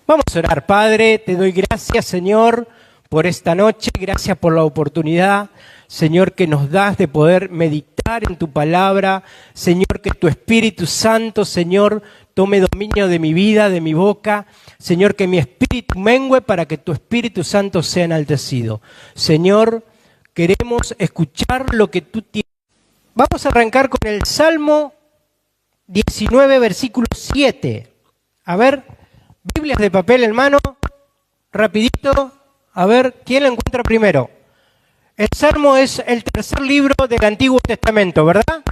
Vamos a orar. Padre, te doy gracias, Señor, por esta noche. Gracias por la oportunidad, Señor, que nos das de poder meditar en tu palabra. Señor, que tu Espíritu Santo, Señor, tome dominio de mi vida, de mi boca. Señor, que mi espíritu mengue para que tu Espíritu Santo sea enaltecido. Señor, queremos escuchar lo que tú tienes. Vamos a arrancar con el Salmo 19, versículo 7. A ver, Biblias de papel en mano, rapidito. A ver, ¿quién lo encuentra primero? El Salmo es el tercer libro del Antiguo Testamento, ¿verdad?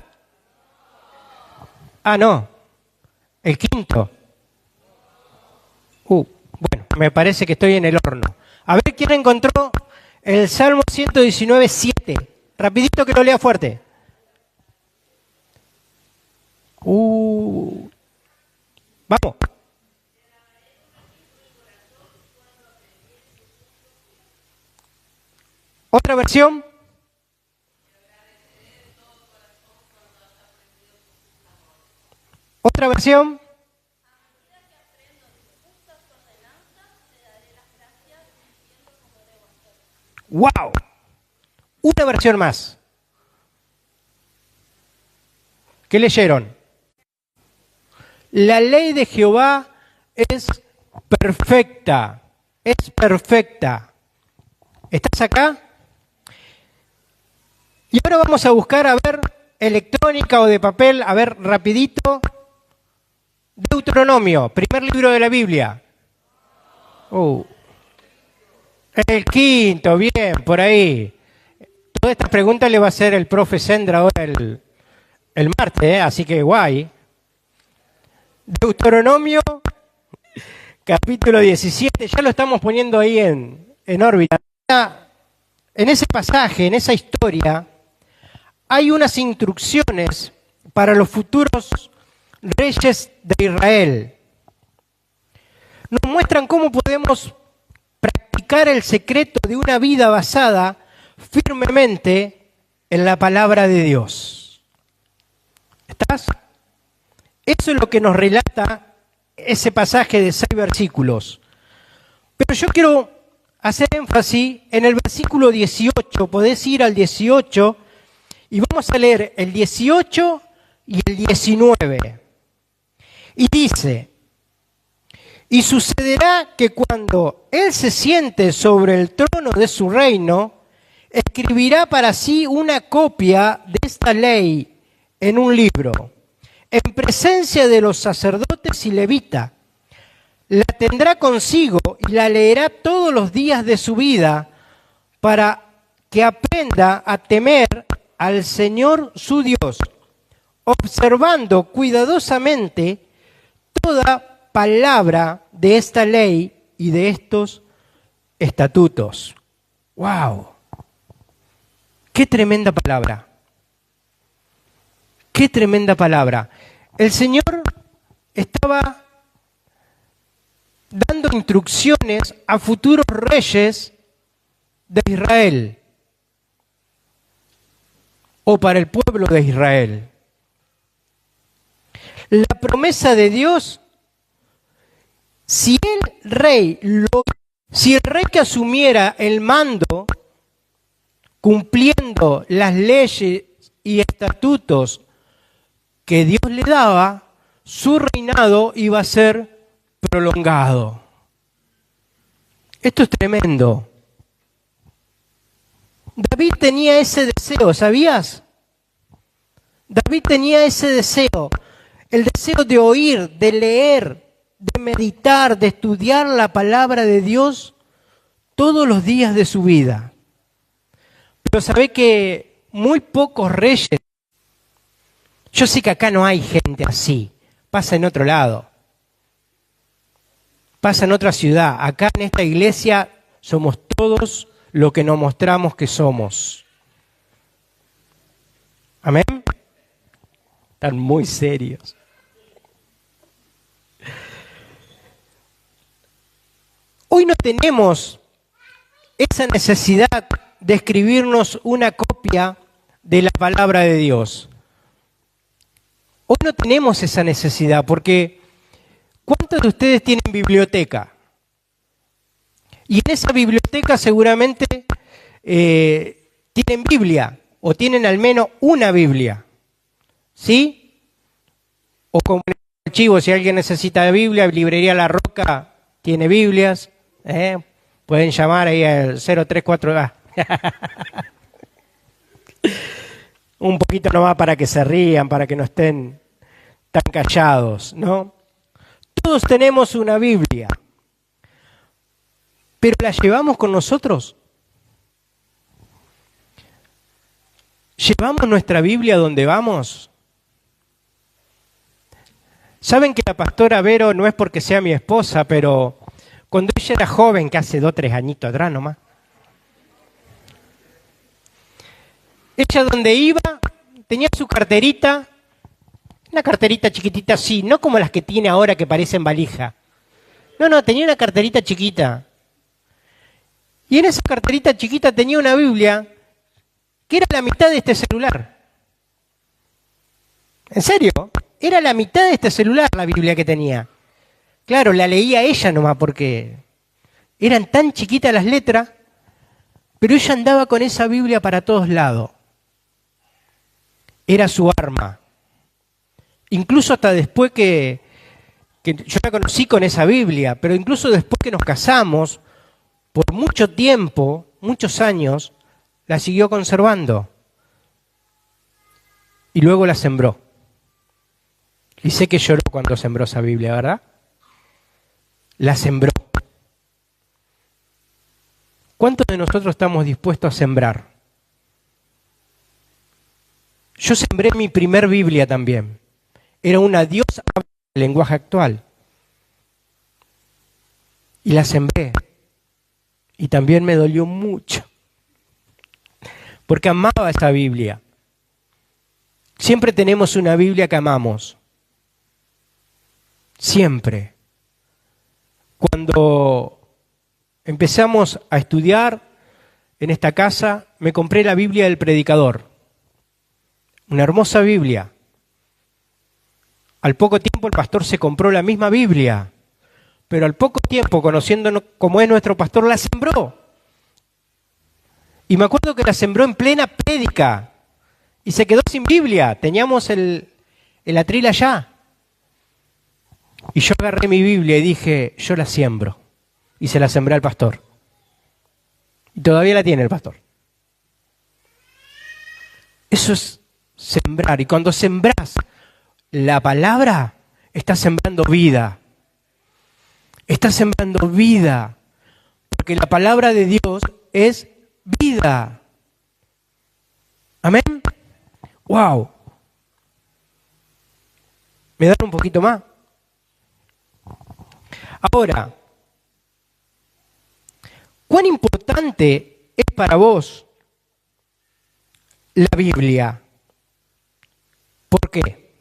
Ah, no, el quinto. Bueno, me parece que estoy en el horno. A ver, ¿quién encontró el Salmo 119, 7? Rapidito que lo lea fuerte. Vamos. ¿Otra versión? ¿Otra versión? ¡Wow! Una versión más. ¿Qué leyeron? La ley de Jehová es perfecta. Es perfecta. ¿Estás acá? Y ahora vamos a buscar, a ver, electrónica o de papel, a ver, rapidito. Deuteronomio, primer libro de la Biblia. El quinto, bien, por ahí. Todas estas preguntas le va a hacer el profe Sendra ahora el martes, así que guay. Deuteronomio, capítulo 17, ya lo estamos poniendo ahí en órbita. En ese pasaje, en esa historia, hay unas instrucciones para los futuros reyes de Israel. Nos muestran cómo podemos practicar el secreto de una vida basada firmemente en la palabra de Dios. ¿Estás? Eso es lo que nos relata ese pasaje de 6 versículos. Pero yo quiero hacer énfasis en el versículo 18. Podés ir al 18 y vamos a leer el 18 y el 19. Y dice: y sucederá que cuando Él se siente sobre el trono de su reino, escribirá para sí una copia de esta ley en un libro, en presencia de los sacerdotes y levitas. La tendrá consigo y la leerá todos los días de su vida para que aprenda a temer al Señor su Dios, observando cuidadosamente toda palabra de esta ley y de estos estatutos. ¡Wow! ¡Qué tremenda palabra! ¡Qué tremenda palabra! El Señor estaba dando instrucciones a futuros reyes de Israel o para el pueblo de Israel. La promesa de Dios, si el rey que asumiera el mando cumpliendo las leyes y estatutos que Dios le daba, su reinado iba a ser prolongado. Esto es tremendo. David tenía ese deseo, ¿sabías? David tenía ese deseo, el deseo de oír, de leer, de meditar, de estudiar la palabra de Dios todos los días de su vida. Pero sabe que muy pocos reyes, yo sé que acá no hay gente así, pasa en otro lado, pasa en otra ciudad. Acá en esta iglesia somos todos lo que nos mostramos que somos. ¿Amén? Están muy serios. Hoy no tenemos esa necesidad de escribirnos una copia de la palabra de Dios. Hoy no tenemos esa necesidad porque ¿cuántos de ustedes tienen biblioteca? Y en esa biblioteca seguramente tienen Biblia, o tienen al menos una Biblia. ¿Sí? O como en el archivo, si alguien necesita Biblia, Librería La Roca tiene Biblias. Pueden llamar ahí al 034. Un poquito nomás para que se rían, para que no estén tan callados, ¿no? Todos tenemos una Biblia, pero ¿la llevamos con nosotros? ¿Llevamos nuestra Biblia donde vamos? Saben que la pastora Vero no es porque sea mi esposa, pero cuando ella era joven, que hace 2 o 3 añitos atrás nomás, ella donde iba tenía su carterita, una carterita chiquitita así, no como las que tiene ahora que parecen valija. No, tenía una carterita chiquita. Y en esa carterita chiquita tenía una Biblia que era la mitad de este celular. ¿En serio? Era la mitad de este celular la Biblia que tenía. Claro, la leía ella nomás porque eran tan chiquitas las letras, pero ella andaba con esa Biblia para todos lados. Era su arma. Incluso hasta después que yo la conocí con esa Biblia, pero incluso después que nos casamos, por mucho tiempo, muchos años, la siguió conservando. Y luego la sembró. Y sé que lloró cuando sembró esa Biblia, ¿verdad? La sembró. ¿Cuántos de nosotros estamos dispuestos a sembrar? Yo sembré mi primer Biblia también. Era una Dios habla en lenguaje actual. Y la sembré. Y también me dolió mucho. Porque amaba esa Biblia. Siempre tenemos una Biblia que amamos. Siempre. Cuando empezamos a estudiar en esta casa, me compré la Biblia del Predicador. Una hermosa Biblia. Al poco tiempo el pastor se compró la misma Biblia, pero al poco tiempo, conociéndonos como es nuestro pastor, la sembró. Y me acuerdo que la sembró en plena prédica y se quedó sin Biblia. Teníamos el atril allá. Y yo agarré mi Biblia y dije, yo la siembro. Y se la sembré al pastor. Y todavía la tiene el pastor. Eso es sembrar. Y cuando sembrás la palabra, estás sembrando vida. Estás sembrando vida. Porque la palabra de Dios es vida. Amén. ¡Wow! ¿Me dan un poquito más? Ahora, ¿cuán importante es para vos la Biblia? ¿Por qué?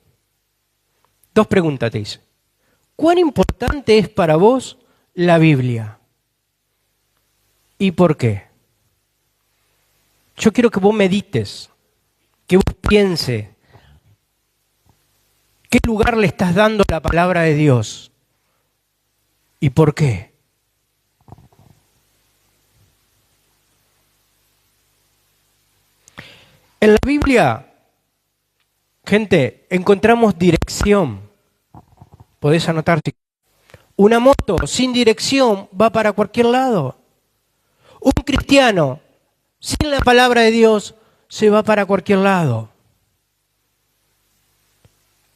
2 preguntas te hice. ¿Cuán importante es para vos la Biblia? ¿Y por qué? Yo quiero que vos medites, que vos pienses, ¿qué lugar le estás dando a la palabra de Dios? ¿Y por qué? En la Biblia, gente, encontramos dirección. Podés anotar. Una moto sin dirección va para cualquier lado. Un cristiano sin la palabra de Dios se va para cualquier lado.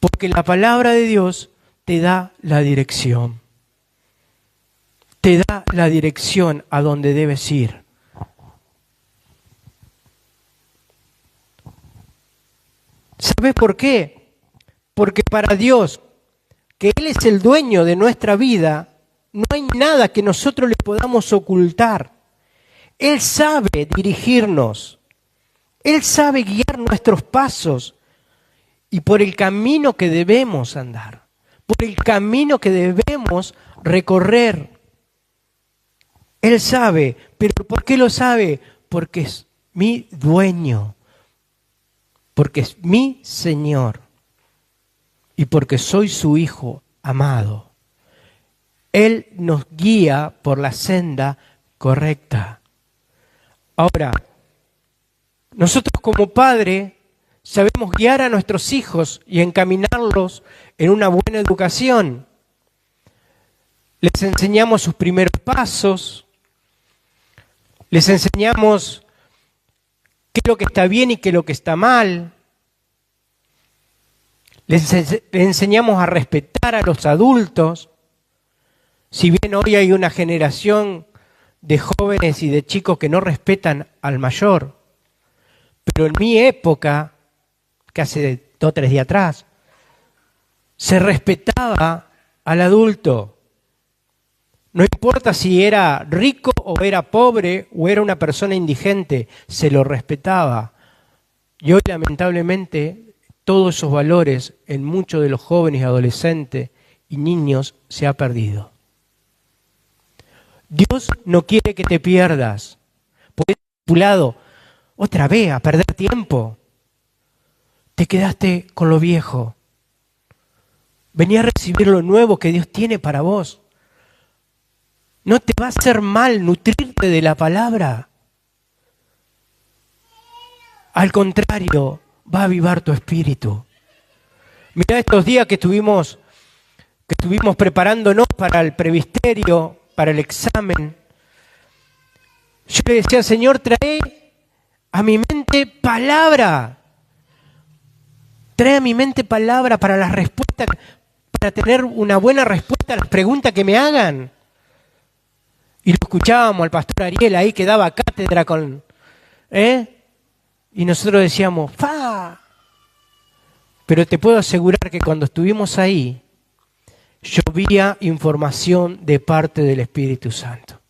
Porque la palabra de Dios te da la dirección. Te da la dirección a donde debes ir. ¿Sabes por qué? Porque para Dios, que Él es el dueño de nuestra vida, no hay nada que nosotros le podamos ocultar. Él sabe dirigirnos. Él sabe guiar nuestros pasos y por el camino que debemos andar, por el camino que debemos recorrer. Él sabe, pero ¿por qué lo sabe? Porque es mi dueño, porque es mi Señor y porque soy su Hijo amado. Él nos guía por la senda correcta. Ahora, nosotros como padre sabemos guiar a nuestros hijos y encaminarlos en una buena educación. Les enseñamos sus primeros pasos, les enseñamos qué es lo que está bien y qué es lo que está mal. Les enseñamos a respetar a los adultos. Si bien hoy hay una generación de jóvenes y de chicos que no respetan al mayor, pero en mi época, que hace 2 o 3 días atrás, se respetaba al adulto. No importa si era rico o era pobre o era una persona indigente, se lo respetaba. Y hoy, lamentablemente, todos esos valores en muchos de los jóvenes, adolescentes y niños se ha perdido. Dios no quiere que te pierdas. Porque manipulado otra vez a perder tiempo. Te quedaste con lo viejo. Vení a recibir lo nuevo que Dios tiene para vos. No te va a hacer mal nutrirte de la palabra. Al contrario, va a avivar tu espíritu. Mirá estos días que estuvimos preparándonos para el presbiterio, para el examen. Yo le decía, Señor, trae a mi mente palabra. Trae a mi mente palabra para las respuestas, para tener una buena respuesta a las preguntas que me hagan. Y lo escuchábamos al pastor Ariel ahí que daba cátedra con... Y nosotros decíamos, ¡fa! Pero te puedo asegurar que cuando estuvimos ahí, llovía información de parte del Espíritu Santo.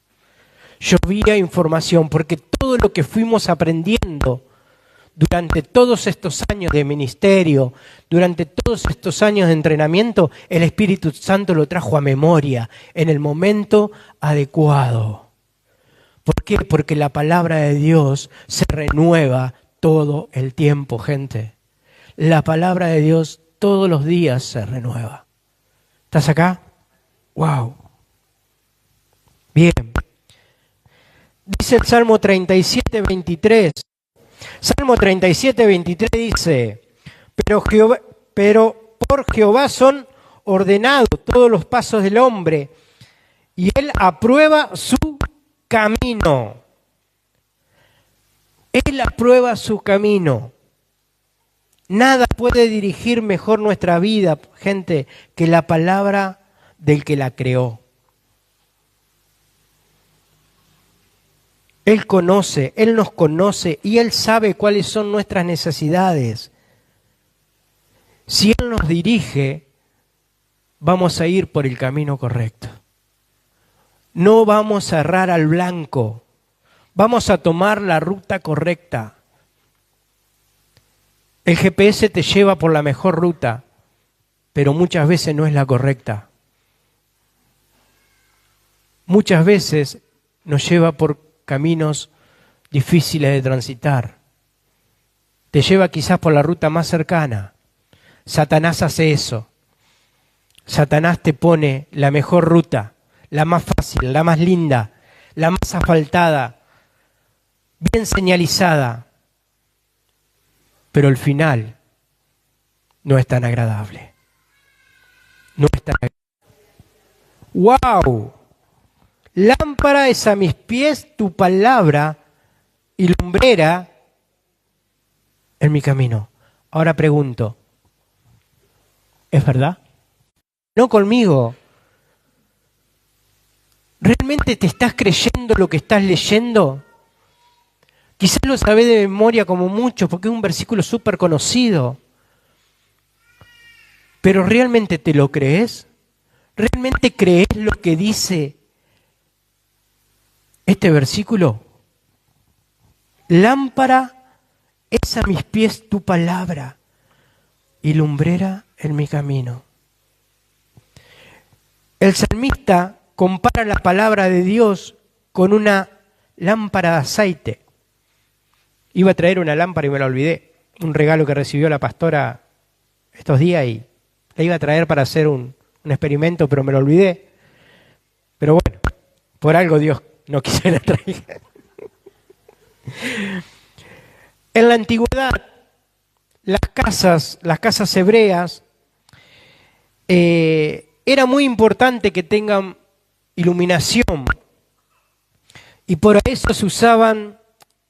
Llovía información, porque todo lo que fuimos aprendiendo durante todos estos años de ministerio, durante todos estos años de entrenamiento, el Espíritu Santo lo trajo a memoria en el momento adecuado. ¿Por qué? Porque la palabra de Dios se renueva todo el tiempo, gente. La palabra de Dios todos los días se renueva. ¿Estás acá? ¡Wow! Bien. Dice el Salmo 37, 23. Salmo 37, 23 dice, pero por Jehová son ordenados todos los pasos del hombre, y él aprueba su camino. Él aprueba su camino. Nada puede dirigir mejor nuestra vida, gente, que la palabra del que la creó. Él conoce, Él nos conoce y Él sabe cuáles son nuestras necesidades. Si Él nos dirige, vamos a ir por el camino correcto. No vamos a errar al blanco. Vamos a tomar la ruta correcta. El GPS te lleva por la mejor ruta, pero muchas veces no es la correcta. Muchas veces nos lleva por caminos difíciles de transitar. Te lleva quizás por la ruta más cercana. Satanás hace eso. Satanás te pone la mejor ruta, la más fácil, la más linda, la más asfaltada, bien señalizada. Pero el final no es tan agradable. No es tan agradable. ¡Wow! Lámpara es a mis pies tu palabra y lumbrera en mi camino. Ahora pregunto, ¿es verdad? No conmigo. ¿Realmente te estás creyendo lo que estás leyendo? Quizás lo sabés de memoria como mucho, porque es un versículo súper conocido. ¿Pero realmente te lo crees? ¿Realmente crees lo que dice este versículo? Lámpara es a mis pies tu palabra y lumbrera en mi camino. El salmista compara la palabra de Dios con una lámpara de aceite. Iba a traer una lámpara y me la olvidé. Un regalo que recibió la pastora estos días y la iba a traer para hacer un experimento, pero me lo olvidé. Pero bueno, por algo Dios no quisiera traer. En la antigüedad, las casas hebreas, era muy importante que tengan iluminación. Y por eso se usaban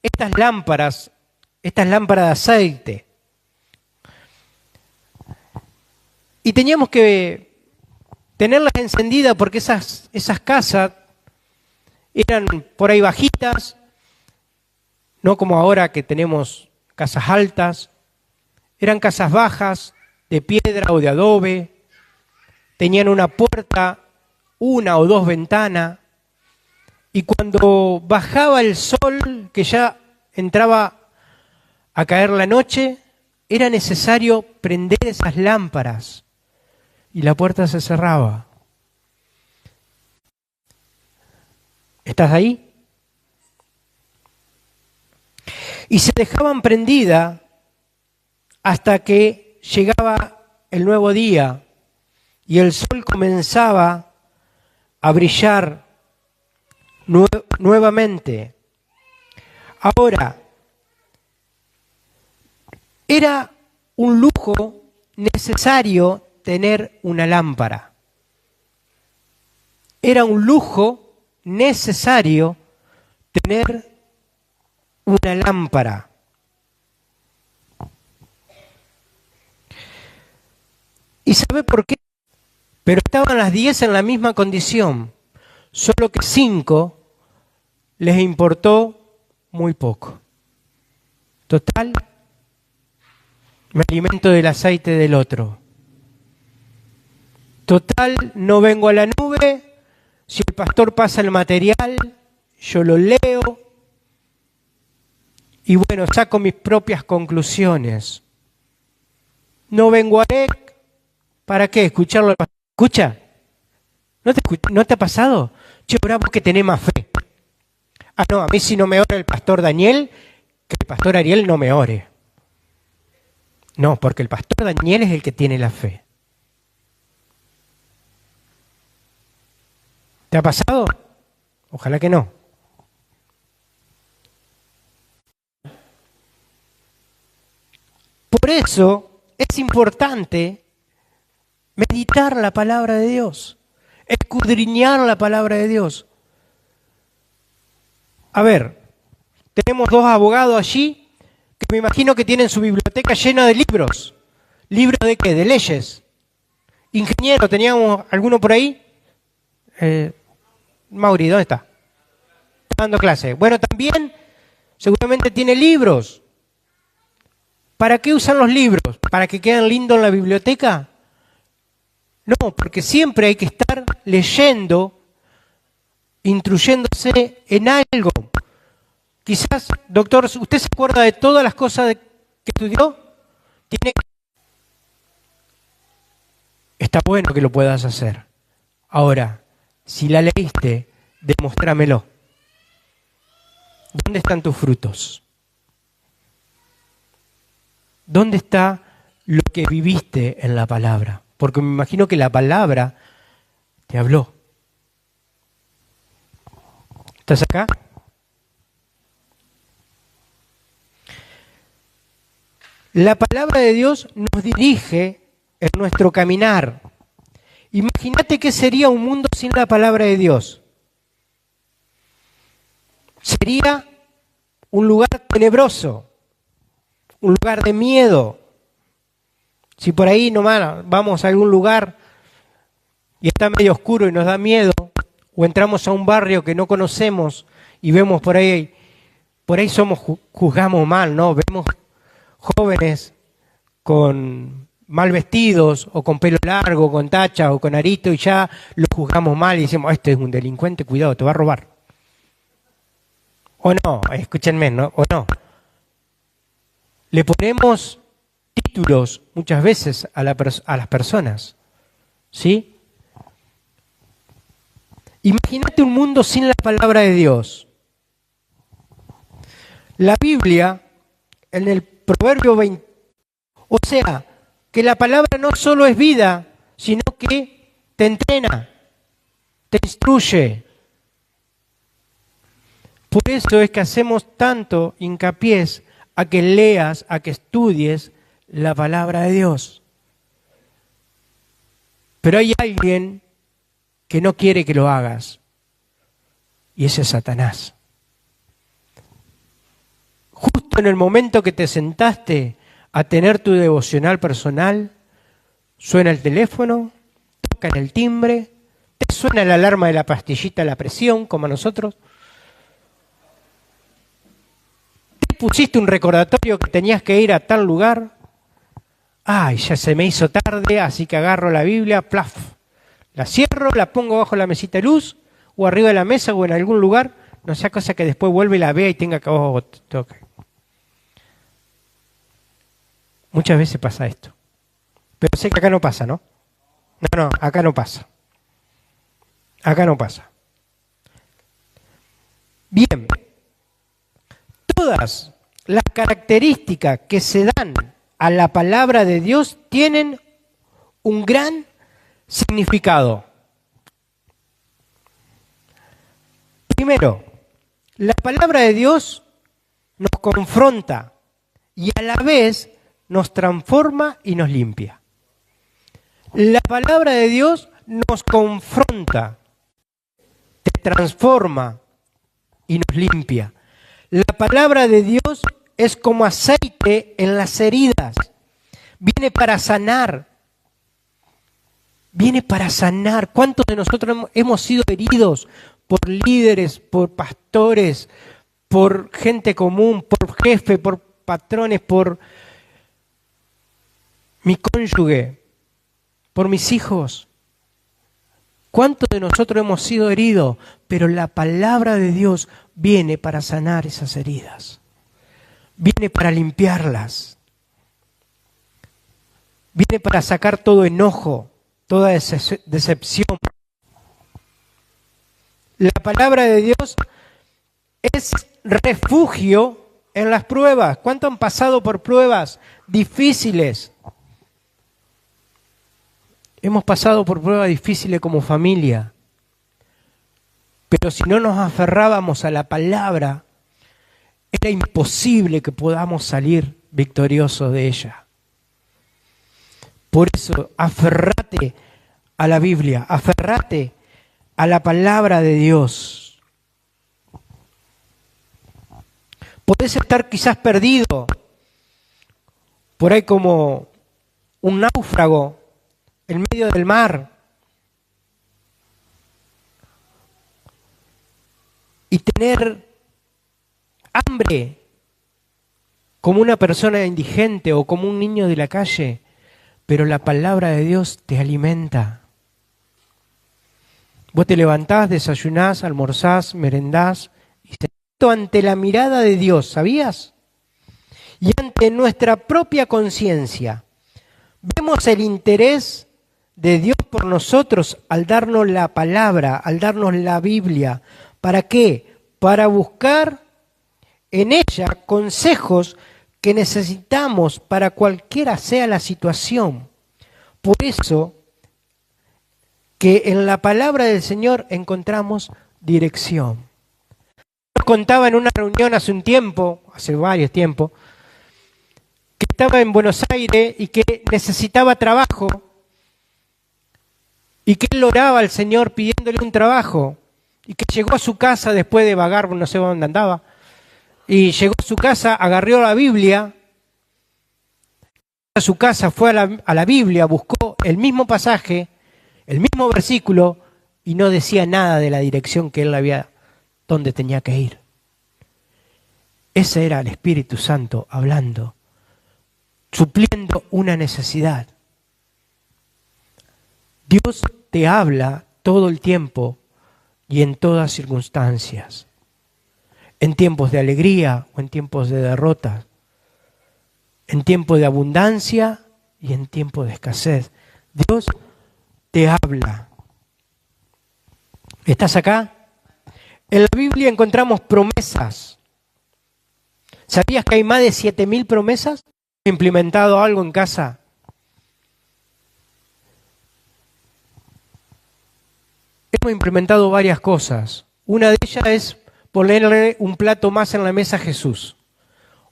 estas lámparas de aceite. Y teníamos que tenerlas encendidas porque esas casas eran por ahí bajitas, no como ahora que tenemos casas altas, eran casas bajas, de piedra o de adobe, tenían una puerta, una o dos ventanas, y cuando bajaba el sol, que ya entraba a caer la noche, era necesario prender esas lámparas y la puerta se cerraba. ¿Estás ahí? Y se dejaban prendidas hasta que llegaba el nuevo día y el sol comenzaba a brillar nuevamente. Ahora, era un lujo necesario tener una lámpara. Era un lujo necesario tener una lámpara. ¿Y sabe por qué? Pero estaban las 10 en la misma condición, solo que 5 les importó muy poco. Total, me alimento del aceite del otro. Total, no vengo a la nube. Si el pastor pasa el material, yo lo leo. Y bueno, saco mis propias conclusiones. No vengo a EC. ¿Para qué? ¿Escucharlo al pastor? ¿Escucha? ¿No te ha pasado? Che, bravo que tenés más fe. Ah, no, a mí si no me ora el pastor Daniel, que el pastor Ariel no me ore. No, porque el pastor Daniel es el que tiene la fe. ¿Te ha pasado? Ojalá que no. Por eso es importante meditar la palabra de Dios, escudriñar la palabra de Dios. A ver, tenemos 2 abogados allí que me imagino que tienen su biblioteca llena de libros. ¿Libros de qué? De leyes. Ingeniero, ¿teníamos alguno por ahí? Mauri, ¿dónde está? Está dando clase. Bueno, también seguramente tiene libros. ¿Para qué usan los libros? ¿Para que queden lindos en la biblioteca? No, porque siempre hay que estar leyendo, instruyéndose en algo. Quizás, doctor, ¿usted se acuerda de todas las cosas que estudió? Está bueno que lo puedas hacer. Ahora, si la leíste, demostrámelo. ¿Dónde están tus frutos? ¿Dónde está lo que viviste en la palabra? Porque me imagino que la palabra te habló. ¿Estás acá? La palabra de Dios nos dirige en nuestro caminar. Imagínate qué sería un mundo sin la palabra de Dios. Sería un lugar tenebroso, un lugar de miedo. Si por ahí nomás vamos a algún lugar y está medio oscuro y nos da miedo, o entramos a un barrio que no conocemos y vemos por ahí juzgamos mal, ¿no? Vemos jóvenes con mal vestidos o con pelo largo, con tacha o con arito y ya los juzgamos mal y decimos, este es un delincuente, cuidado, te va a robar. O no, escúchenme, ¿no? O no. Le ponemos títulos muchas veces a las personas, ¿sí? Imagínate un mundo sin la palabra de Dios. La Biblia, en el Proverbio 20, o sea, que la palabra no solo es vida, sino que te entrena, te instruye, Por eso es que hacemos tanto hincapié a que leas, a que estudies la palabra de Dios. Pero hay alguien que no quiere que lo hagas, y ese es Satanás. Justo en el momento que te sentaste a tener tu devocional personal, suena el teléfono, tocan el timbre, te suena la alarma de la pastillita de la presión, como a nosotros. Te pusiste un recordatorio que tenías que ir a tal lugar. Ay, ya se me hizo tarde, así que agarro la Biblia, plaf, la cierro, la pongo bajo la mesita de luz, o arriba de la mesa, o en algún lugar, no sea cosa que después vuelva y la vea y tenga que abajo toque. Muchas veces pasa esto. Pero sé que acá no pasa, ¿no? No, acá no pasa. Acá no pasa. Bien. Todas las características que se dan a la palabra de Dios tienen un gran significado. Primero, la palabra de Dios nos confronta y a la vez nos transforma y nos limpia. La palabra de Dios nos confronta, te transforma y nos limpia. La palabra de Dios es como aceite en las heridas. Viene para sanar. Viene para sanar. ¿Cuántos de nosotros hemos sido heridos por líderes, por pastores, por gente común, por jefe, por patrones, por mi cónyuge, por mis hijos? ¿Cuántos de nosotros hemos sido heridos? Pero la palabra de Dios viene para sanar esas heridas. Viene para limpiarlas. Viene para sacar todo enojo, toda decepción. La palabra de Dios es refugio en las pruebas. ¿Cuántos han pasado por pruebas difíciles? Hemos pasado por pruebas difíciles como familia. Pero si no nos aferrábamos a la palabra, era imposible que podamos salir victoriosos de ella. Por eso, aferrate a la Biblia, aferrate a la palabra de Dios. Podés estar quizás perdido, por ahí como un náufrago en medio del mar, y tener hambre como una persona indigente o como un niño de la calle, pero la palabra de Dios te alimenta. Vos te levantás, desayunás, almorzás, merendás y sentado ante la mirada de Dios, ¿sabías? Y ante nuestra propia conciencia, vemos el interés de Dios por nosotros al darnos la palabra, al darnos la Biblia. ¿Para qué? Para buscar en ella consejos que necesitamos para cualquiera sea la situación. Por eso que en la palabra del Señor encontramos dirección. Nos contaba en una reunión hace un tiempo, hace varios tiempos, que estaba en Buenos Aires y que necesitaba trabajo y que él oraba al Señor pidiéndole un trabajo y que llegó a su casa después de vagar, no sé dónde andaba, y llegó a su casa, agarró la Biblia, a su casa fue a la Biblia, buscó el mismo pasaje, el mismo versículo y no decía nada de la dirección que él había, donde tenía que ir. Ese era el Espíritu Santo hablando, supliendo una necesidad. Dios te habla todo el tiempo y en todas circunstancias, en tiempos de alegría o en tiempos de derrota, en tiempos de abundancia y en tiempos de escasez. Dios te habla. ¿Estás acá? En la Biblia encontramos promesas. ¿Sabías que hay más de 7.000 promesas? ¿Has implementado algo en casa? Hemos implementado varias cosas. Una de ellas es, ponerle un plato más en la mesa a Jesús.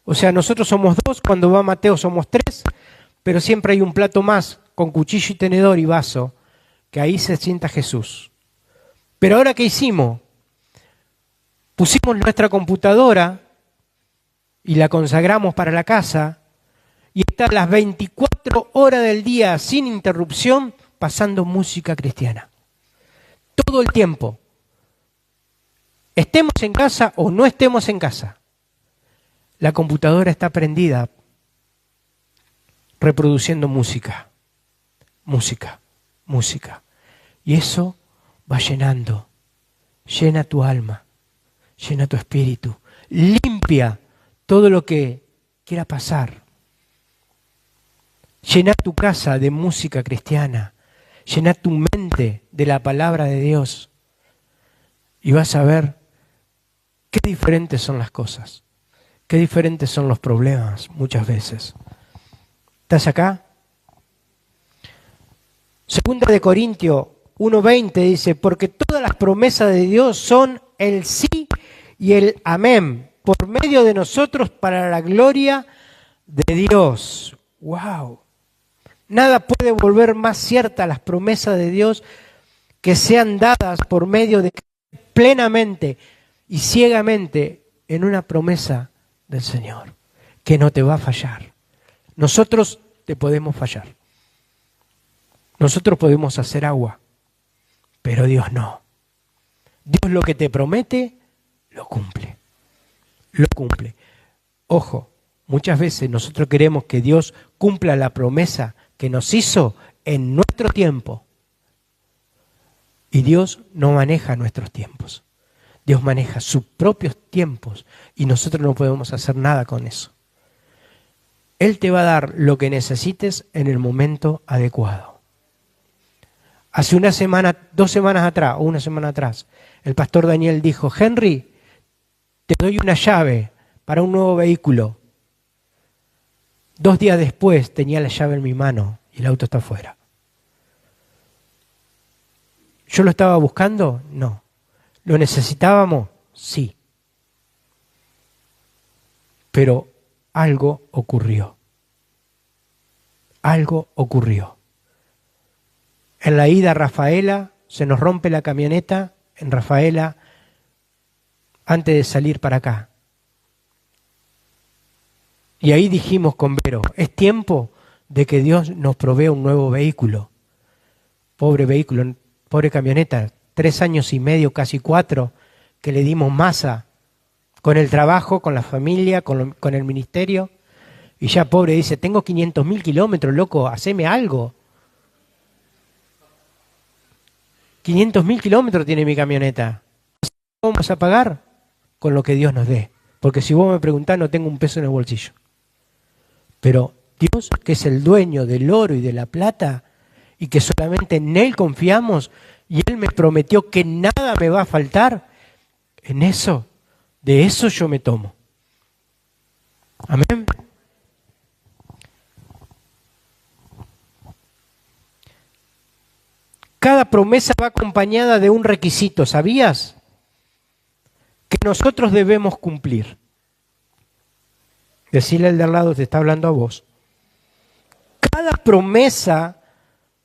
O sea, nosotros somos 2, cuando va Mateo somos 3, pero siempre hay un plato más con cuchillo y tenedor y vaso, que ahí se sienta Jesús. Pero ahora, ¿qué hicimos? Pusimos nuestra computadora y la consagramos para la casa y está las 24 horas del día sin interrupción pasando música cristiana. Todo el tiempo. Estemos en casa o no estemos en casa. La computadora está prendida reproduciendo música, música, música. Y eso va llenando, llena tu alma, llena tu espíritu, limpia todo lo que quiera pasar. Llena tu casa de música cristiana, llena tu mente de la palabra de Dios y vas a ver qué diferentes son las cosas, qué diferentes son los problemas muchas veces. ¿Estás acá? Segunda de Corintios 1:20 dice, porque todas las promesas de Dios son el sí y el amén, por medio de nosotros para la gloria de Dios. ¡Wow! Nada puede volver más ciertas las promesas de Dios que sean dadas por medio de plenamente y ciegamente en una promesa del Señor, que no te va a fallar. Nosotros te podemos fallar. Nosotros podemos hacer agua, pero Dios no. Dios lo que te promete, lo cumple. Lo cumple. Ojo, muchas veces nosotros queremos que Dios cumpla la promesa que nos hizo en nuestro tiempo. Y Dios no maneja nuestros tiempos. Dios maneja sus propios tiempos y nosotros no podemos hacer nada con eso. Él te va a dar lo que necesites en el momento adecuado. Hace una semana, 2 semanas atrás, o una semana atrás, el pastor Daniel dijo, Henry, te doy una llave para un nuevo vehículo. 2 días después tenía la llave en mi mano y el auto está afuera. ¿Yo lo estaba buscando? No. ¿Lo necesitábamos? Sí. Pero algo ocurrió. Algo ocurrió. En la ida a Rafaela se nos rompe la camioneta en Rafaela antes de salir para acá. Y ahí dijimos con Vero, es tiempo de que Dios nos provea un nuevo vehículo. Pobre vehículo, pobre camioneta, 3 años y medio, casi 4, que le dimos masa con el trabajo, con la familia, con el ministerio. Y ya pobre dice, tengo 500.000 kilómetros, loco, haceme algo. 500.000 kilómetros tiene mi camioneta. ¿Cómo vamos a pagar? Con lo que Dios nos dé. Porque si vos me preguntás, no tengo un peso en el bolsillo. Pero Dios, que es el dueño del oro y de la plata, y que solamente en Él confiamos, y Él me prometió que nada me va a faltar, en eso, de eso yo me tomo. Amén. Cada promesa va acompañada de un requisito, ¿sabías? Que nosotros debemos cumplir. Decirle al de al lado, te está hablando a vos. Cada promesa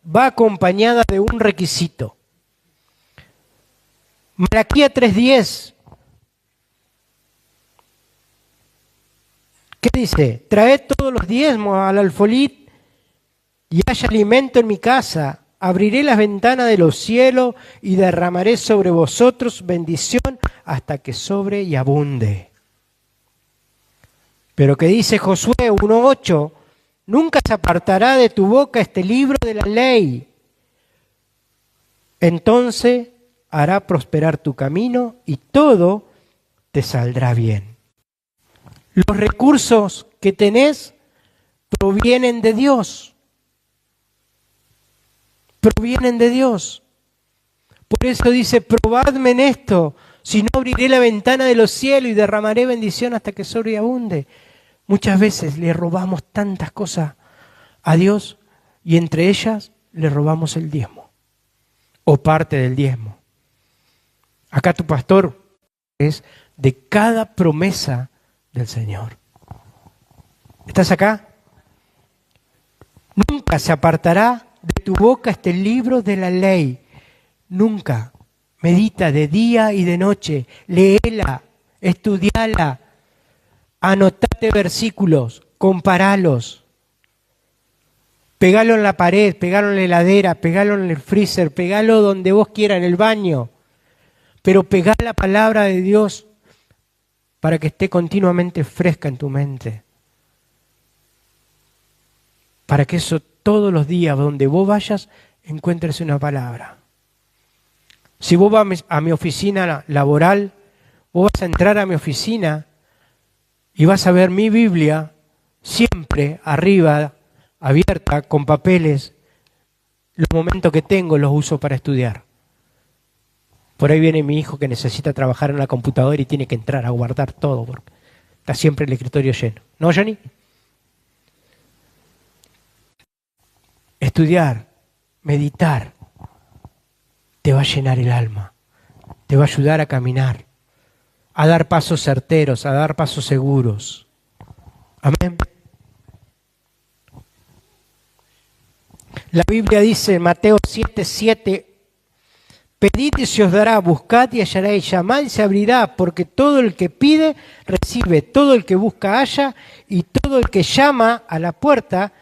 va acompañada de un requisito. Malaquías 3:10. ¿Qué dice? Traed todos los diezmos al alfolí y haya alimento en mi casa. Abriré las ventanas de los cielos y derramaré sobre vosotros bendición hasta que sobre y abunde. Pero que dice Josué 1:8, nunca se apartará de tu boca este libro de la ley. Entonces hará prosperar tu camino y todo te saldrá bien. Los recursos que tenés provienen de Dios. Provienen de Dios. Por eso dice, probadme en esto, si no abriré la ventana de los cielos y derramaré bendición hasta que sobreabunde. Muchas veces le robamos tantas cosas a Dios y entre ellas le robamos el diezmo o parte del diezmo. Acá tu pastor es de cada promesa del Señor. ¿Estás acá? Nunca se apartará de tu boca este libro de la ley. Nunca. Medita de día y de noche. Léela, estudiala, anotate versículos, comparalos. Pegalo en la pared, pegalo en la heladera, pegalo en el freezer, pegalo donde vos quieras, en el baño. Pero pegá la palabra de Dios para que esté continuamente fresca en tu mente. Para que eso todos los días, donde vos vayas, encuentres una palabra. Si vos vas a mi oficina laboral, vos vas a entrar a mi oficina y vas a ver mi Biblia siempre arriba, abierta, con papeles. Los momentos que tengo los uso para estudiar. Por ahí viene mi hijo que necesita trabajar en la computadora y tiene que entrar a guardar todo, porque está siempre el escritorio lleno. ¿No, Johnny? Estudiar, meditar, te va a llenar el alma, te va a ayudar a caminar, a dar pasos certeros, a dar pasos seguros. Amén. La Biblia dice en Mateo 7:7, pedid y se os dará, buscad y hallaréis, llamad y se abrirá, porque todo el que pide, recibe, todo el que busca, halla, y todo el que llama a la puerta,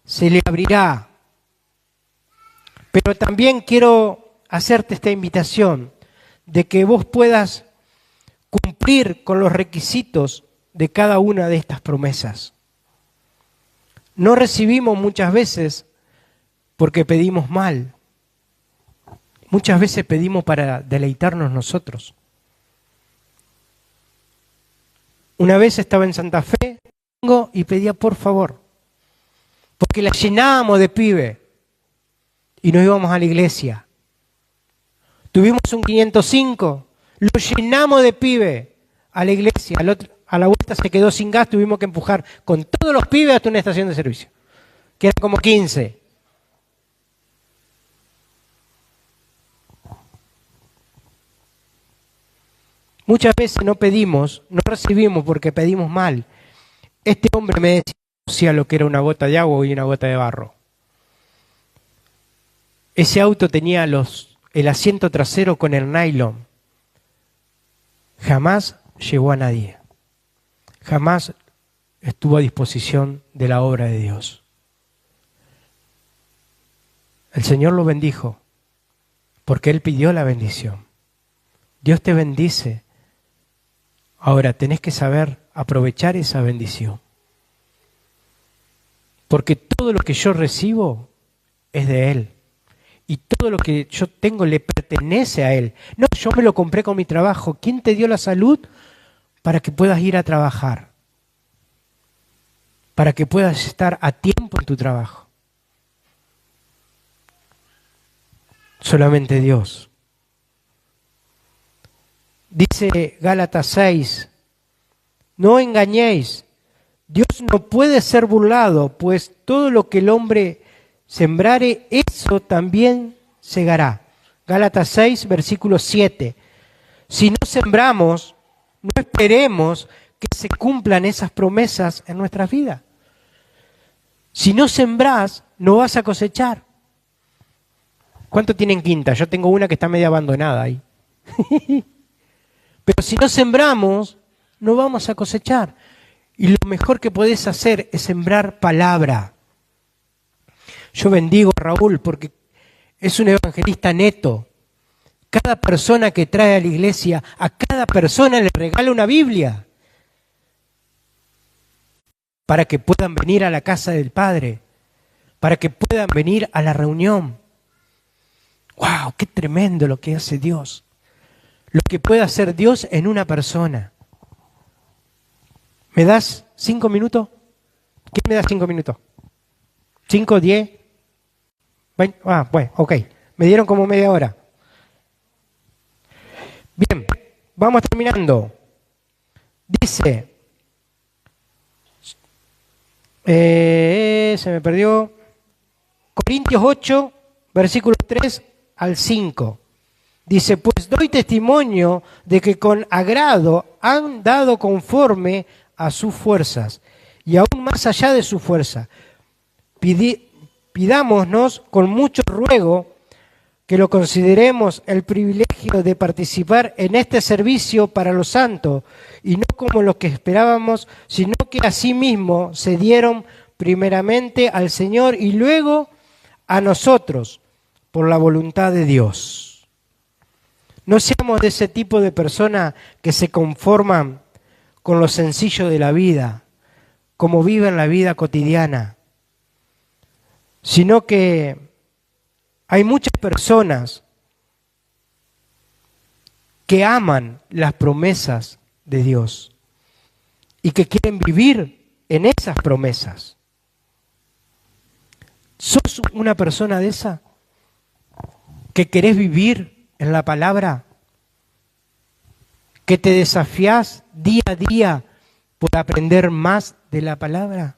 se le abrirá. Pero también quiero hacerte esta invitación de que vos puedas cumplir con los requisitos de cada una de estas promesas. No recibimos muchas veces porque pedimos mal. Muchas veces pedimos para deleitarnos nosotros. Una vez estaba en Santa Fe y pedía por favor, porque la llenábamos de pibe y nos íbamos a la iglesia. Tuvimos un 505, lo llenamos de pibe a la iglesia. A la vuelta se quedó sin gas, tuvimos que empujar con todos los pibes hasta una estación de servicio, que eran como 15. Muchas veces no pedimos, no recibimos porque pedimos mal. Este hombre me decía lo que era una gota de agua y una gota de barro. Ese auto tenía el asiento trasero con el nylon. Jamás llevó a nadie. Jamás estuvo a disposición de la obra de Dios. El Señor lo bendijo porque Él pidió la bendición. Dios te bendice. Ahora tenés que saber aprovechar esa bendición. Porque todo lo que yo recibo es de Él. Y todo lo que yo tengo le pertenece a Él. No, yo me lo compré con mi trabajo. ¿Quién te dio la salud para que puedas ir a trabajar? Para que puedas estar a tiempo en tu trabajo. Solamente Dios. Dice Gálatas 6, no engañéis, Dios no puede ser burlado, pues todo lo que el hombre sembrare, eso también segará. Gálatas 6, versículo 7. Si no sembramos, no esperemos que se cumplan esas promesas en nuestras vidas. Si no sembrás, no vas a cosechar. ¿Cuánto tienen quinta? Yo tengo una que está medio abandonada ahí. Pero si no sembramos, no vamos a cosechar. Y lo mejor que podés hacer es sembrar palabra. Yo bendigo a Raúl porque es un evangelista neto. Cada persona que trae a la iglesia, a cada persona le regala una Biblia. Para que puedan venir a la casa del Padre. Para que puedan venir a la reunión. ¡Wow! ¡Qué tremendo lo que hace Dios! Lo que puede hacer Dios en una persona. ¿Me das 5 minutos? ¿Quién me da 5 minutos? ¿5, 10? Bueno, ok. Me dieron como media hora. Bien, vamos terminando. Dice, se me perdió, Corintios 8, versículos 3 al 5. Dice, pues doy testimonio de que con agrado han dado conforme a sus fuerzas y aún más allá de su fuerza. Pidámonos con mucho ruego que lo consideremos el privilegio de participar en este servicio para los santos, y no como lo que esperábamos, sino que asimismo se dieron primeramente al Señor y luego a nosotros, por la voluntad de Dios. No seamos de ese tipo de personas que se conforman con lo sencillo de la vida, como viven la vida cotidiana, sino que hay muchas personas que aman las promesas de Dios y que quieren vivir en esas promesas. ¿Sos una persona de esa que querés vivir en la palabra? ¿Que te desafías día a día por aprender más de la palabra?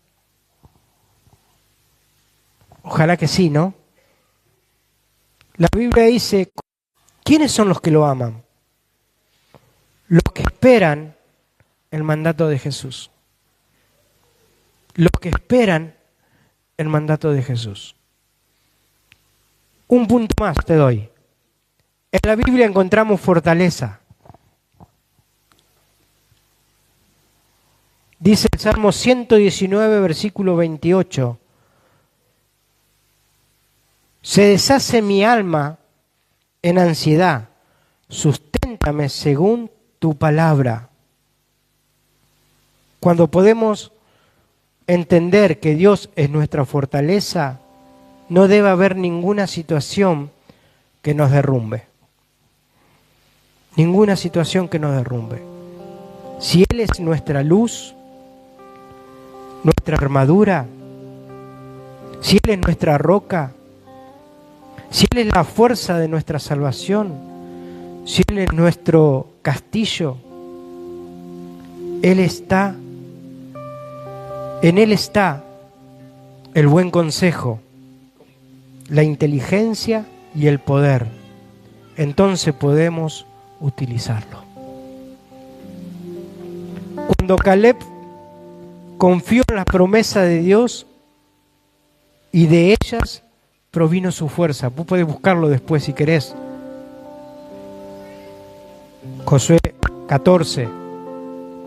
Ojalá que sí, ¿no? La Biblia dice, ¿quiénes son los que lo aman? Los que esperan el mandato de Jesús. Los que esperan el mandato de Jesús. Un punto más te doy. En la Biblia encontramos fortaleza. Dice el Salmo 119, versículo 28. Se deshace mi alma en ansiedad, susténtame según tu palabra. Cuando podemos entender que Dios es nuestra fortaleza, no debe haber ninguna situación que nos derrumbe. Ninguna situación que nos derrumbe. Si Él es nuestra luz, nuestra armadura, si Él es nuestra roca, si Él es la fuerza de nuestra salvación, si Él es nuestro castillo, en Él está el buen consejo, la inteligencia y el poder. Entonces podemos utilizarlo. Cuando Caleb confió en las promesas de Dios y de ellas provino su fuerza. Vos podés buscarlo después si querés. Josué 14.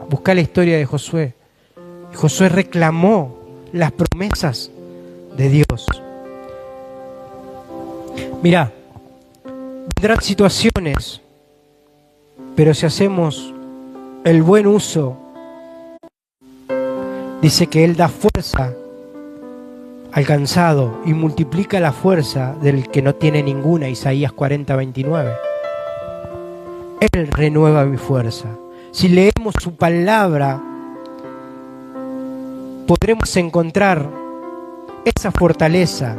Buscá la historia de Josué. Josué reclamó las promesas de Dios. Mirá, vendrán situaciones, pero si hacemos el buen uso, dice que Él da fuerza al cansado y multiplica la fuerza del que no tiene ninguna. Isaías 40, 29. Él renueva mi fuerza. Si leemos su palabra, podremos encontrar esa fortaleza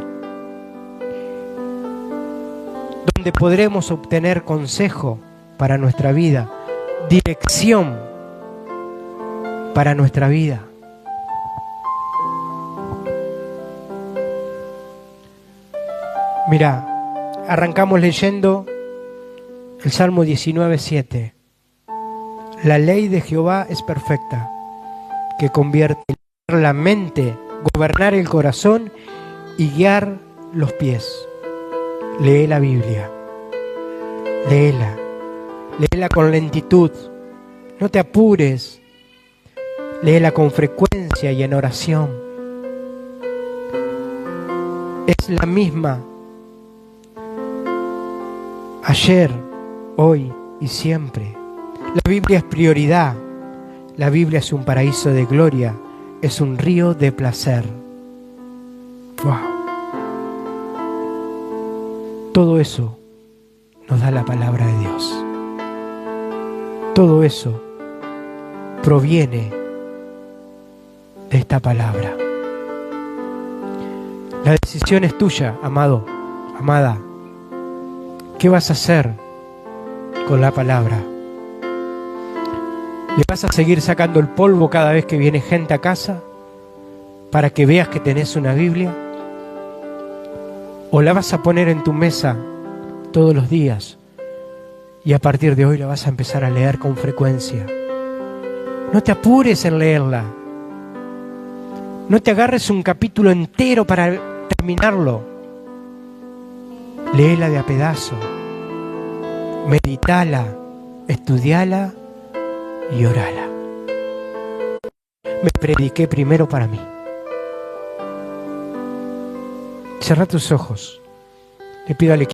donde podremos obtener consejo para nuestra vida, dirección para nuestra vida. Mirá, arrancamos leyendo el Salmo 19:7. La ley de Jehová es perfecta, que convierte la mente, gobernar el corazón y guiar los pies. Lee la Biblia, léela con lentitud, no te apures, léela con frecuencia y en oración. Es la misma ayer, hoy y siempre. La Biblia es prioridad. La Biblia es un paraíso de gloria. Es un río de placer. ¡Wow! Todo eso nos da la palabra de Dios. Todo eso proviene de esta palabra. La decisión es tuya, amado, amada. ¿Qué vas a hacer con la palabra? ¿Le vas a seguir sacando el polvo cada vez que viene gente a casa para que veas que tenés una Biblia? ¿O la vas a poner en tu mesa todos los días Y a partir de hoy la vas a empezar a leer con frecuencia. No te apures en leerla. No te agarres un capítulo entero para terminarlo. Léela de a pedazo. Meditala, estudiala y orala. Me prediqué primero para mí. Cerrá tus ojos. Le pido al equipo